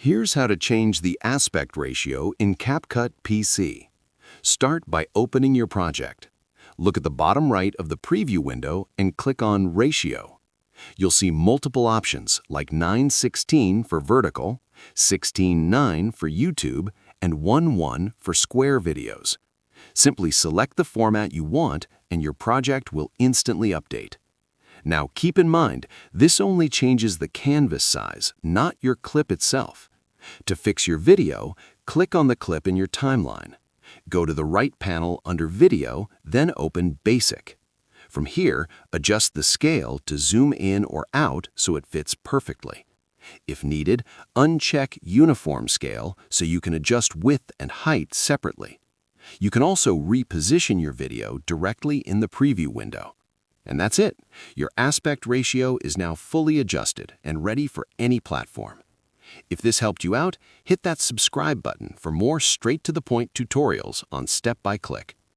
Here's how to change the aspect ratio in CapCut PC. Start by opening your project. Look at the bottom right of the preview window and click on Ratio. You'll see multiple options like 9:16 for vertical, 16:9 for YouTube, and 1:1 for square videos. Simply select the format you want and your project will instantly update. Now keep in mind, this only changes the canvas size, not your clip itself. To fix your video, click on the clip in your timeline. Go to the right panel under Video, then open Basic. From here, adjust the scale to zoom in or out so it fits perfectly. If needed, uncheck Uniform Scale so you can adjust width and height separately. You can also reposition your video directly in the preview window. And that's it. Your aspect ratio is now fully adjusted and ready for any platform. If this helped you out, hit that subscribe button for more straight-to-the-point tutorials on step-by-click.